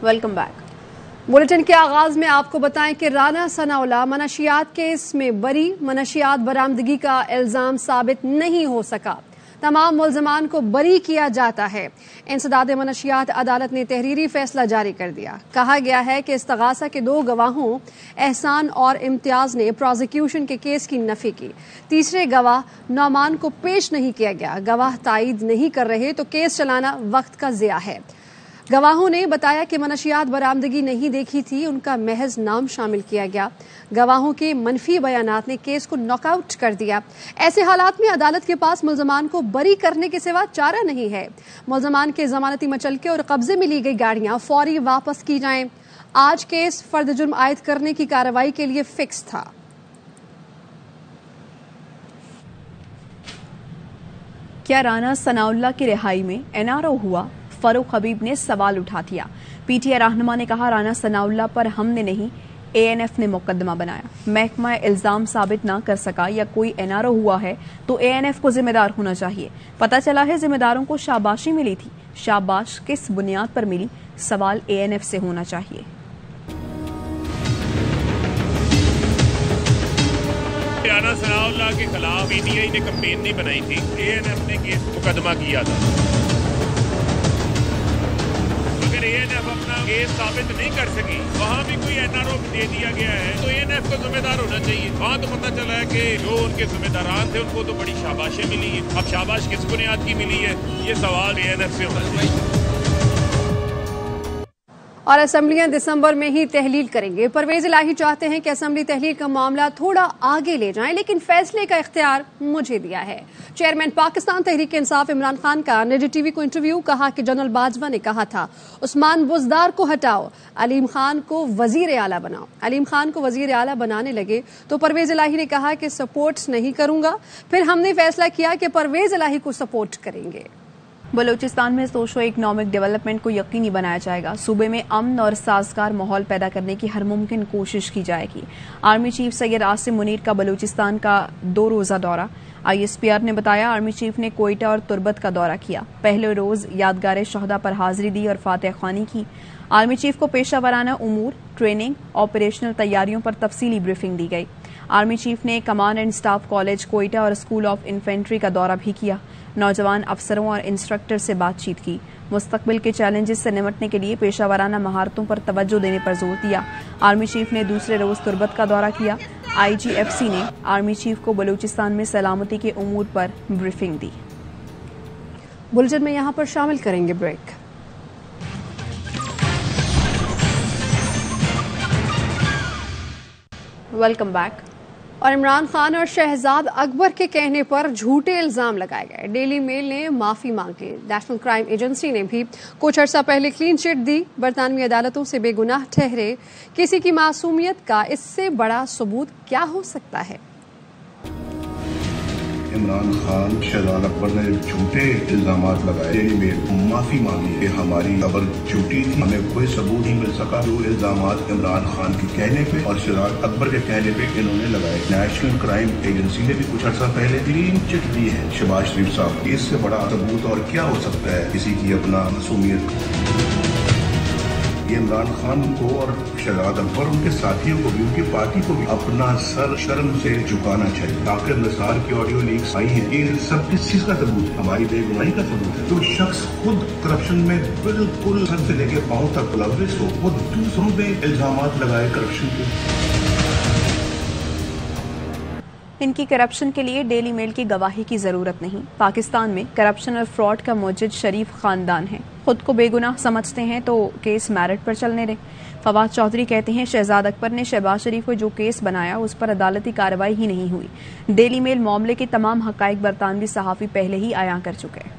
Welcome back. Bulletin کے آغاز میں آپ کو بتائیں کہ رانا ثناءاللہ منشیات کیس میں بری، منشیات برآمدگی کا الزام ثابت نہیں ہو سکا، تمام ملزمان کو بری کیا جاتا ہے۔ انسداد منشیات عدالت نے تحریری فیصلہ جاری کر دیا۔ کہا گیا ہے کہ استغاثہ کے 2 گواہوں احسان اور امتیاز نے پروزیکیوشن کے کیس کی نفی کی۔ تیسرے گواہ نعمان کو پیش نہیں کیا گیا۔ گواہ تائید نہیں کر رہے تو کیس چلانا وقت کا ضیاع ہے۔ گواہوں نے بتایا کہ منشیات برآمدگی نہیں دیکھی تھی، ان کا محض نام شامل کیا گیا۔ گواہوں کے منفی بیانات نے کیس کو ناک آؤٹ کر دیا۔ ایسے حالات میں عدالت کے پاس ملزمان کو بری کرنے کے سوا چارہ نہیں ہے۔ ملزمان کے ضمانتی مچلکے اور قبضے میں لی گئی گاڑیاں فوری واپس کی جائیں۔ آج کیس فرد جرم عائد کرنے کی کارروائی کے لیے فکس تھا۔ کیا رانا ثناءاللہ کی رہائی میں NRO ہوا؟ فاروق حبیب نے سوال اٹھا دیا۔ PTI رہنما نے کہا رانا ثناءاللہ پر ہم نے نہیں ANF نے مقدمہ بنایا۔ محکمہ الزام ثابت نہ کر سکا یا کوئی NRO ہوا ہے تو ANF کو ذمہ دار ہونا چاہیے۔ پتہ چلا ہے ذمہ داروں کو شاباشی ملی تھی، شاباش کس بنیاد پر ملی؟ سوال ANF سے ہونا چاہیے۔ رانا ثناءاللہ کے خلاف PTI نے کمپین نہیں بنائی تھی، ANF نے کیس مقدمہ کیا تھا۔ اگر ANF اپنا کیس ثابت نہیں کر سکی، وہاں بھی کوئی NRO دے دیا گیا ہے تو ANF کو ذمہ دار ہونا چاہیے۔ وہاں تو پتہ چلا ہے کہ جو ان کے ذمہ داران تھے ان کو تو بڑی شاباشیں ملی ہیں۔ اب شاباش کس بنیاد کی ملی ہے، یہ سوال ANF سے ہونا چاہیے۔ اور اسمبلیاں دسمبر میں ہی تحلیل کریں گے۔ پرویز الہی چاہتے ہیں کہ اسمبلی تحلیل کا معاملہ تھوڑا آگے لے جائیں، لیکن فیصلے کا اختیار مجھے دیا ہے۔ چیئرمین پاکستان تحریک انصاف عمران خان کا نجی ٹی وی کو انٹرویو، کہا کہ جنرل باجوہ نے کہا تھا عثمان بزدار کو ہٹاؤ، علیم خان کو وزیر اعلیٰ بناؤ۔ علیم خان کو وزیر اعلیٰ بنانے لگے تو پرویز الہی نے کہا کہ سپورٹ نہیں کروں گا، پھر ہم نے فیصلہ کیا کہ پرویز الہی کو سپورٹ کریں گے۔ بلوچستان میں سوشو اکنامک ڈیولپمنٹ کو یقینی بنایا جائے گا۔ صوبے میں امن اور سازگار ماحول پیدا کرنے کی ہر ممکن کوشش کی جائے گی۔ آرمی چیف سید عاصم منیر کا بلوچستان کا 2 روزہ دورہ۔ ISPR نے بتایا آرمی چیف نے کوئٹہ اور تربت کا دورہ کیا۔ پہلے روز یادگار شہداء پر حاضری دی اور فاتح خوانی کی۔ آرمی چیف کو پیشہ ورانہ امور، ٹریننگ، آپریشنل تیاریوں پر تفصیلی بریفنگ دی گئی۔ آرمی چیف نے command and staff college Quetta اور اسکول آف انفینٹری کا دورہ بھی کیا۔ نوجوان افسروں اور انسٹرکٹر سے بات چیت کی۔ مستقبل کے چیلنجز سے نمٹنے کے لیے پیشہ ورانہ مہارتوں پر توجہ دینے پر زور دیا۔ آرمی چیف نے دوسرے روز تربت کا دورہ کیا۔ IGFC نے آرمی چیف کو بلوچستان میں سلامتی کے امور پر بریفنگ دی۔ بلٹن میں یہاں پر شامل کریں گے بریک۔ Welcome back. اور عمران خان اور شہزاد اکبر کے کہنے پر جھوٹے الزام لگائے گئے۔ ڈیلی میل نے معافی مانگی۔ نیشنل کرائم ایجنسی نے بھی کچھ عرصہ پہلے کلین چٹ دی۔ برطانوی عدالتوں سے بے گناہ ٹھہرے کسی کی معصومیت کا اس سے بڑا ثبوت کیا ہو سکتا ہے؟ عمران خان شہزاد اکبر نے جھوٹے الزامات لگائے، ڈیلی میل معافی مانگی کہ ہماری خبر جھوٹی تھی، ہمیں کوئی ثبوت نہیں مل سکا۔ جو الزامات عمران خان کے کہنے پہ اور شہزاد اکبر کے کہنے پہ انہوں نے لگائے۔ نیشنل کرائم ایجنسی نے بھی کچھ عرصہ پہلے کلین چٹ دی ہے شہباز شریف صاحب۔ اس سے بڑا ثبوت اور کیا ہو سکتا ہے کسی کی اپنا معصومیت؟ یہ عمران خان کو اور شہزاد اکبر ان کے ساتھیوں کو بھی، ان کی پارٹی کو بھی اپنا سر شرم سے جھکانا چاہیے۔ ڈاکٹر نثار کی آڈیو لیکس آئی ہیں، یہ سب کس چیز کا ثبوت ہے؟ ہماری بے گناہی کا ثبوت ہے۔ جو شخص خود کرپشن میں بالکل سر سے لے کے پاؤں تک ملوث ہو، وہ دوسروں پہ الزامات لگائے کرپشن کے۔ ان کی کرپشن کے لیے ڈیلی میل کی گواہی کی ضرورت نہیں۔ پاکستان میں کرپشن اور فراڈ کا موجد شریف خاندان ہے، خود کو بے گناہ سمجھتے ہیں تو کیس میرٹ پر چلنے دیں۔ فواد چودھری کہتے ہیں شہزاد اکبر نے شہباز شریف کو جو کیس بنایا اس پر عدالتی کارروائی ہی نہیں ہوئی۔ ڈیلی میل معاملے کے تمام حقائق برطانوی صحافی پہلے ہی عیاں کر چکے ہیں۔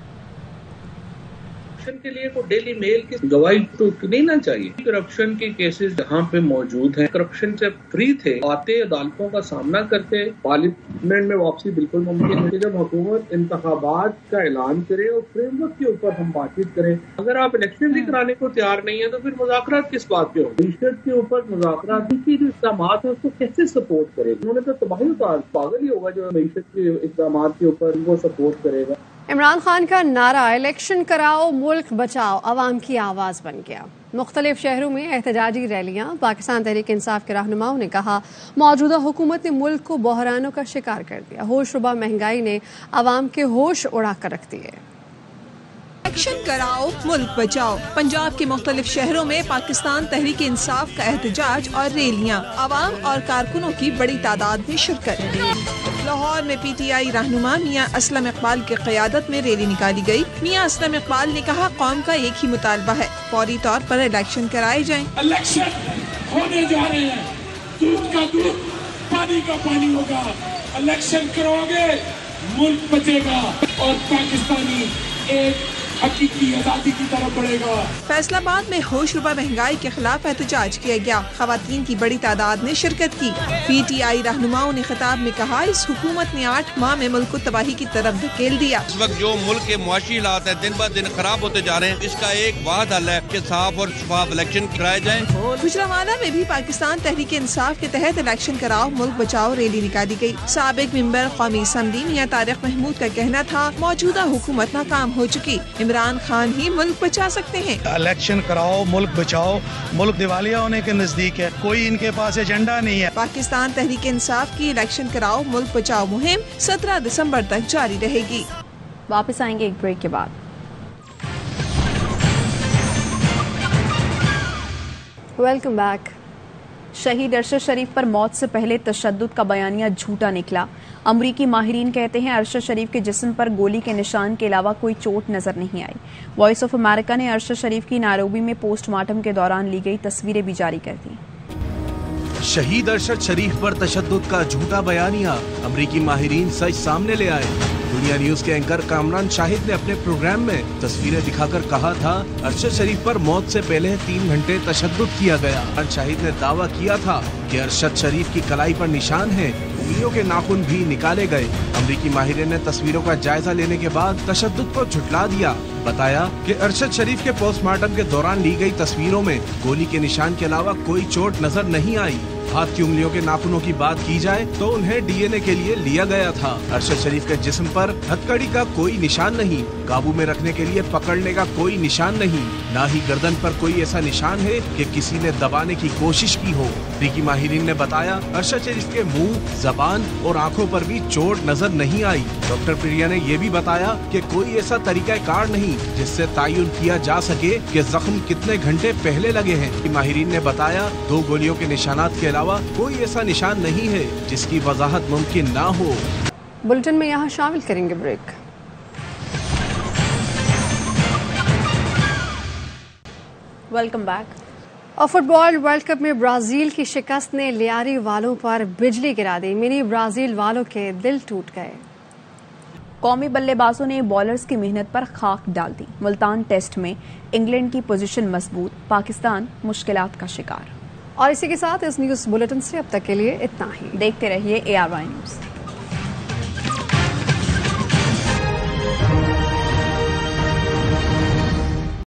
کرپشن کے لیے تو ڈیلی میل کی گواہی تو نہیں نہ چاہیے۔ کرپشن کے کیسز جہاں پہ موجود ہیں، کرپشن سے فری تھے، آتے عدالتوں کا سامنا کرتے، پارلیمنٹ میں واپسی بالکل ممکن ہے۔ جب حکومت انتخابات کا اعلان کرے اور فریم ورک کے اوپر ہم بات چیت کریں، اگر آپ الیکشن بھی کرانے کو تیار نہیں ہے تو پھر مذاکرات کس بات کے ہوں؟ معیشت کے اوپر مذاکرات کی جو اقدامات ہیں اس کو کیسے سپورٹ کرے؟ انہوں نے تو تباہی اتار، پاگل ہی ہوگا جو معیشت کے اقدامات کے اوپر ان کو سپورٹ کرے گا۔ عمران خان کا نعرہ الیکشن کراؤ ملک بچاؤ عوام کی آواز بن گیا۔ مختلف شہروں میں احتجاجی ریلیاں۔ پاکستان تحریک انصاف کے رہنماؤں نے کہا موجودہ حکومت نے ملک کو بحرانوں کا شکار کر دیا، ہوش ربا مہنگائی نے عوام کے ہوش اڑا کر رکھ دیے۔ ایکشن کراؤ ملک بچاؤ۔ پنجاب کے مختلف شہروں میں پاکستان تحریک انصاف کا احتجاج اور ریلیاں، عوام اور کارکنوں کی بڑی تعداد میں شرکت۔ لاہور میں پی ٹی آئی رہنما میاں اسلم اقبال کی قیادت میں ریلی نکالی گئی۔ میاں اسلم اقبال نے کہا قوم کا ایک ہی مطالبہ ہے، فوری طور پر الیکشن کرائے جائیں۔ الیکشن ہونے جا رہے ہیں، دودھ کا دودھ پانی کا پانی ہوگا۔ الیکشن کرو گے ملک بچے گا اور پاکستانی ایک حقیقی آزادی کی طرف بڑھے گا۔ فیصل آباد میں ہوش ربا مہنگائی کے خلاف احتجاج کیا گیا، خواتین کی بڑی تعداد نے شرکت کی۔ پی ٹی آئی رہنماؤں نے خطاب میں کہا اس حکومت نے 8 ماہ میں ملک کو تباہی کی طرف دھکیل دیا۔ اس وقت جو ملک کے معاشی حالات ہیں دن بہ دن خراب ہوتے جا رہے ہیں، اس کا ایک واحد حل ہے کہ صاف اور شفاف الیکشن کرائے جائیں۔ گوجرانوالہ میں بھی پاکستان تحریک انصاف کے تحت الیکشن کراؤ ملک بچاؤ ریلی نکالی گئی۔ سابق ممبر قومی اسمبلی میاں طارق محمود کا کہنا تھا موجودہ حکومت ناکام ہو چکی، عمران خان ہی ملک بچا سکتے ہیں۔ الیکشن کراؤ ملک بچاؤ، ملک دیوالیہ ہونے کے نزدیک ہے، کوئی ان کے پاس ایجنڈا نہیں ہے۔ پاکستان تحریک انصاف کی الیکشن کراؤ ملک بچاؤ مہم 17 دسمبر تک جاری رہے گی۔ واپس آئیں گے ایک بریک کے بعد۔ Welcome back. شہید ارشد شریف پر موت سے پہلے تشدد کا بیانیہ جھوٹا نکلا۔ امریکی ماہرین کہتے ہیں ارشد شریف کے جسم پر گولی کے نشان کے علاوہ کوئی چوٹ نظر نہیں آئی۔ وائس آف امریکہ نے ارشد شریف کی نائروبی میں پوسٹ مارٹم کے دوران لی گئی تصویریں بھی جاری کر دیں۔ شہید ارشد شریف پر تشدد کا جھوٹا بیانیہ، امریکی ماہرین سچ سامنے لے آئے۔ دنیا نیوز کے اینکر کامران شاہد نے اپنے پروگرام میں تصویریں دکھا کر کہا تھا ارشد شریف پر موت سے پہلے 3 گھنٹے تشدد کیا گیا۔ شاہد نے دعویٰ کیا تھا کہ ارشد شریف کی کلائی پر نشان ہے، انگلیوں کے ناخن بھی نکالے گئے۔ امریکی ماہرین نے تصویروں کا جائزہ لینے کے بعد تشدد کو جھٹلا دیا، بتایا کہ ارشد شریف کے پوسٹ مارٹم کے دوران لی گئی تصویروں میں گولی کے نشان کے علاوہ کوئی چوٹ نظر نہیں آئی۔ ہاتھ کی انگلیوں کے ناخنوں کی بات کی جائے تو انہیں ڈی این اے کے لیے لیا گیا تھا۔ ارشد شریف کے جسم پر ہتھکڑی کا کوئی نشان نہیں، قابو میں رکھنے کے لیے پکڑنے کا کوئی نشان نہیں، نہ ہی گردن پر کوئی ایسا نشان ہے کہ کسی نے دبانے کی کوشش کی ہو۔ امریکی ماہرین نے بتایا ارشد شریف کے منہ، زبان اور آنکھوں پر بھی چوٹ نظر نہیں آئی۔ ڈاکٹر پریا نے یہ بھی بتایا کہ کوئی ایسا طریقہ کار نہیں جس سے تعین کیا جا سکے کہ زخم کتنے گھنٹے پہلے لگے ہیں۔ ماہرین نے بتایا 2 گولیوں کے نشانات کے علاوہ کوئی ایسا نشان نہیں ہے جس کی وضاحت ممکن نہ ہو۔ بلٹن میں یہاں شامل کریں گے بریک۔ Welcome back. اور فٹ بال ورلڈ کپ میں برازیل کی شکست نے لیاری والوں پر بجلی گرا دی، منی برازیل والوں کے دل ٹوٹ گئے۔ قومی بلے بازوں نے بالرز کی محنت پر خاک ڈال دی۔ ملتان ٹیسٹ میں انگلینڈ کی پوزیشن مضبوط، پاکستان مشکلات کا شکار۔ اور اسی کے ساتھ اس نیوز بلیٹن سے اب تک کے لیے اتنا ہی۔ دیکھتے رہیے ARY نیوز۔